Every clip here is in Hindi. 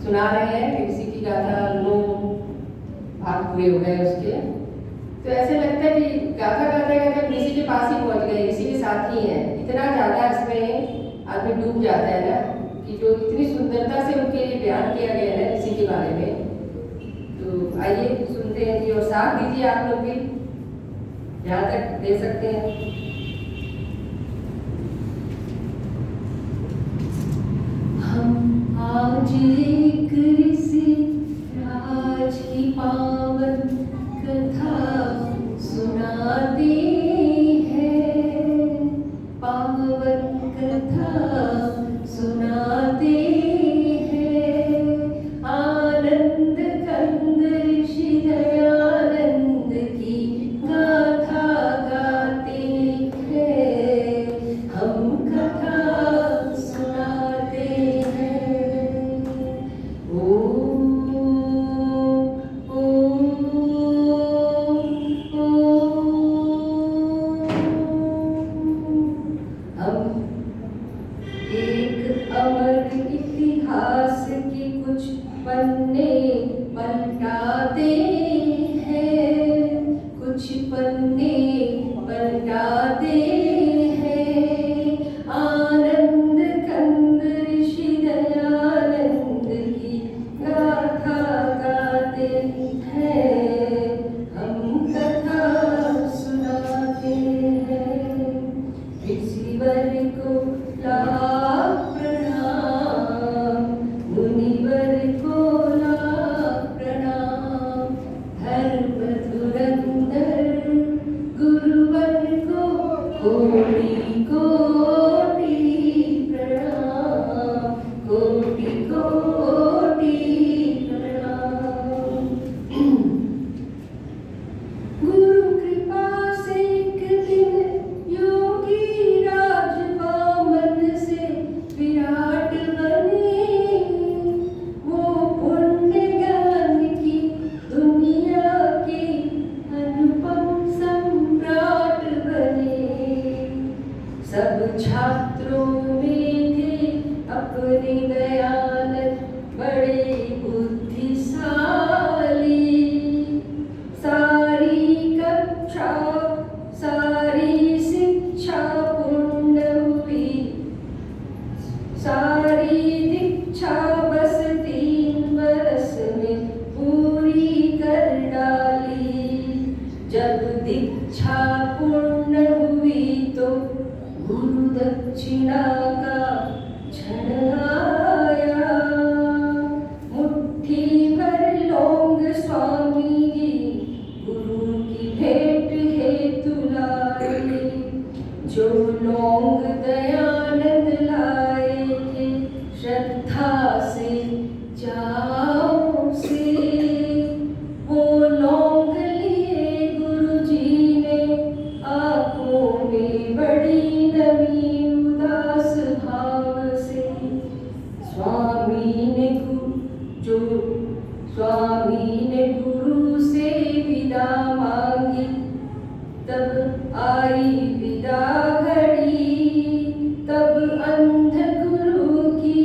सुना रहे हैं। ऋषि की गाथा 9 भाग पूरे हो गए उसके। तो ऐसे लगता है कि गाथा गाते गाते ऋषि के पास ही पहुंच गए, ऋषि के साथ ही हैं। इतना ज़्यादा इसमें आदमी डूब जाता है ना कि जो इतनी सुंदरता से उनके लिए बयान किया गया है ऋषि के बारे में। तो आइए सुनते हैं जी, और साथ दीजिए आप लोग भी जहाँ तक दे सकते हैं। हम आज एक ऋषि राज की पावन कथा सुनाते हैं, पावन कथा सुनाते हैं। आनंद कंद ऋषि दयानंद की गाथा गाते हैं, हम कथा सुनाते हैं। ओम ओम ओम। हम एक अमर इतिहास के कुछ पन्ने पलटाते हैं, कुछ पन्ने पलटाते हैं। आनंद कंद ऋषि दयानंद की गाथा गाते हैं, हम कथा सुनाते हैं। ऋषिवर को लाख प्रणाम, मुनिवर को लाख प्रणाम। धर्म धुरंधर गुरुवर को कोटि कोटि प्रणाम, कोटि कोटि प्रणाम। गुरु कृपा से एक दिन योगी राज वामन से विराट बने, वो पुण्य ज्ञान की दुनिया के अनुपम सम्राट बने। सब छात्रों में थे अपने दयानंद बड़े बुद्धिशाली। सारी कक्षा सारी शिक्षा पूर्ण हुई, सारी दीक्षा बस 3 वर्ष में पूरी कर डाली। जब दीक्षा पूर्ण हुई तो गुरु दक्षिणा का क्षण आया। मुट्ठी भर लौंग स्वामी जी गुरु की भेंट हेतु लाए। जो लौंग दयानंद लाए थे श्रद्धा से चाव से, वो लौंग लिए गुरु जी ने आंखों में बड़ी नमी उदास भाव से। स्वामी ने गुरु से विदा मांगी, तब आई विदा घड़ी। तब अंध गुरु की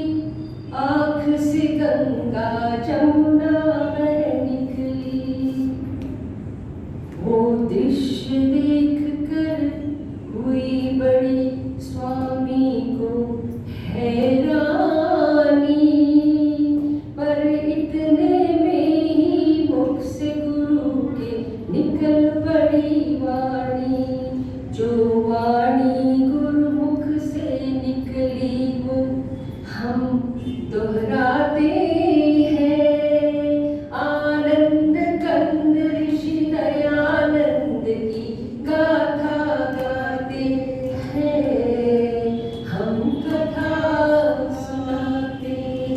आँख से गंगा जमुना बह निकली। वो दृश्य देख कर हुई बड़ी स्वामी को हैरानी, पर इतने में ही मुख से गुरु के निकल पड़ी वाणी। जो वाणी गुरुमुख से निकली वो हम दोहराते हैं। आनंद कंद ऋषि दयानंद की गाथा गाते हैं, हम कथा सुनाते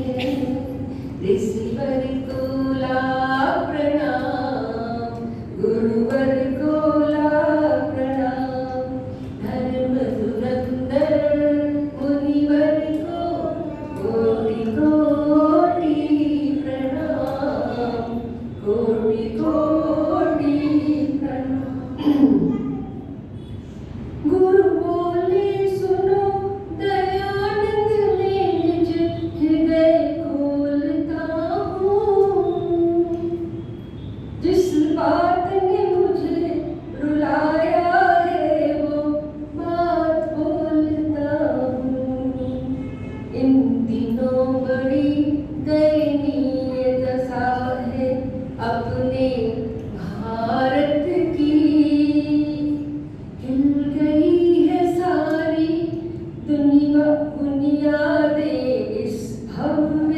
हैं। ऋषिवर को लाख प्रणाम, गुरुवर को लाख प्रणाम। धर्म धुरंधर मुनिवर को कोटि कोटि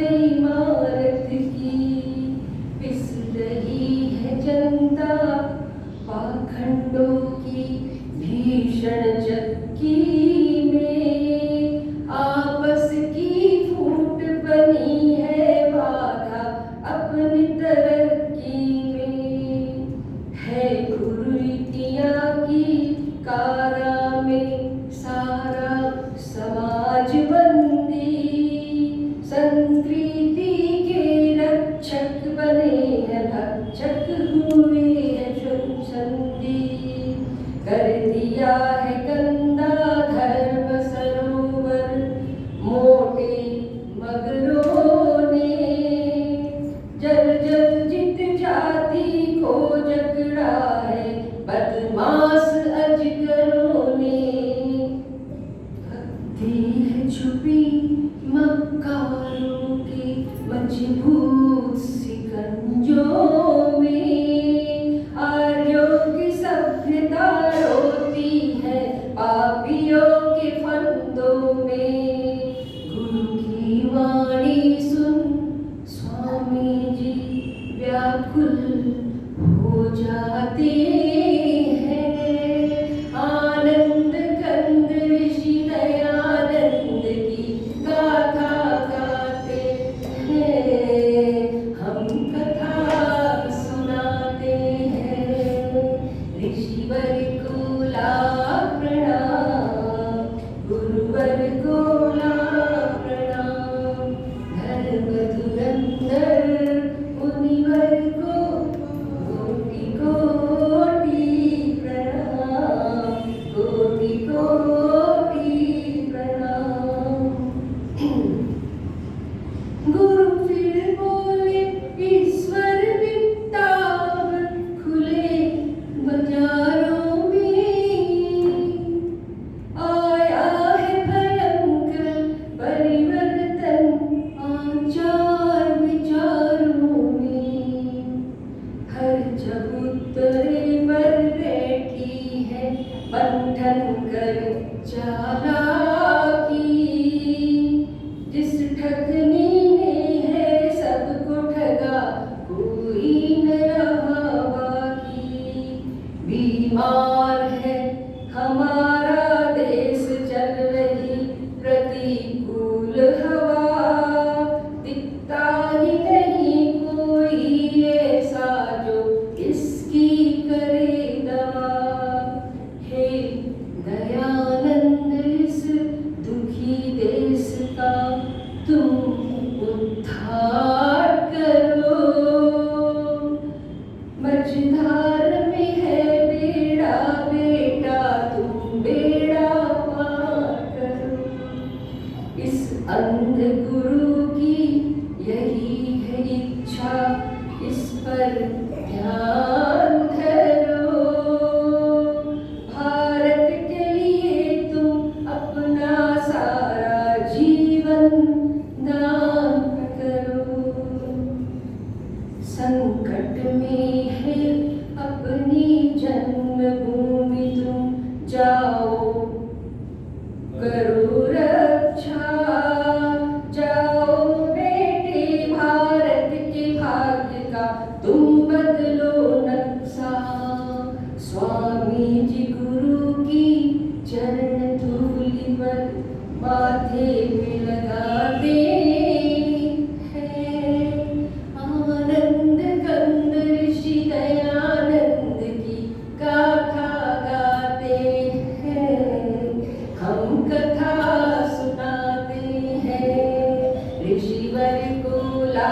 इमारत की, पिस रही है जनता पाखंडों की भीषण चक्की में। आपस की फूट बनी है बाधा अपनी तरक्की में। है कुरीतियां की कारा में सारा समाज बंदी, संस्कृति के रक्षक बने हैं भक्षक हुए हैं संधि। कर दिया है गंदा धर्म सरोवर मोटे मगरों ने, जल जल जित जाति को जकड़ा है बदमाश अजगरों ने। भक्ति है छुपी मक्कारों के मजबूत सिकंजों में। आर्यों की सभ्यता रोती है पापियों के फंदों में। गुरु की वाणी सुन स्वामी जी व्याकुल हो जाते हैं। आनंद कंद ऋषि दयानंद की गाथा गाते हैं। हम कथा सुनाते हैं। ऋषिवर को लाख प्रणाम, गुरुवर को लाख प्रणाम। धर्म धुरंधर मुनिवर को कोटि कोटि प्रणाम, कोटि कोटि प्रणाम। गुरु फिर बोले ईश्वर वित्तावन खुले बाजारों में। आया है भयंकर परिवर्तन आचार विचारों में। हर चबूतरे पर बैठी है बंधन कर चालाकी। जिस ठगनी ने है सबको ठगा कोई न रहा बाकी। बीमार है हमारा देश चल रही प्रतिकूल हवा। दिखता ही नहीं कोई ऐसा जो इसकी करे दवा। हे दयानंद इस दुखी देश का तुम उद्धार करो। मझधार में है बेड़ा बेटा तुम बेड़ा पार करो। इस अंध गुरु की यही है इच्छा, इस पर ध्यान धरो। भारत के लिए तुम अपना सारा जीवन दान करो। संकट में है अपनी जन्मभूमि तुम जाओ करो रक्षा। जाओ बेटे भारत के भाग्य का तुम बदलो नक्शा। स्वामी जी गुरु की चरण धूलि पर माथे पे लगाते हैं। आनंद कंद ऋषि दयानंद की गाथा गाते हैं। हम कथा सुनाते हैं। ऋषिवर को ला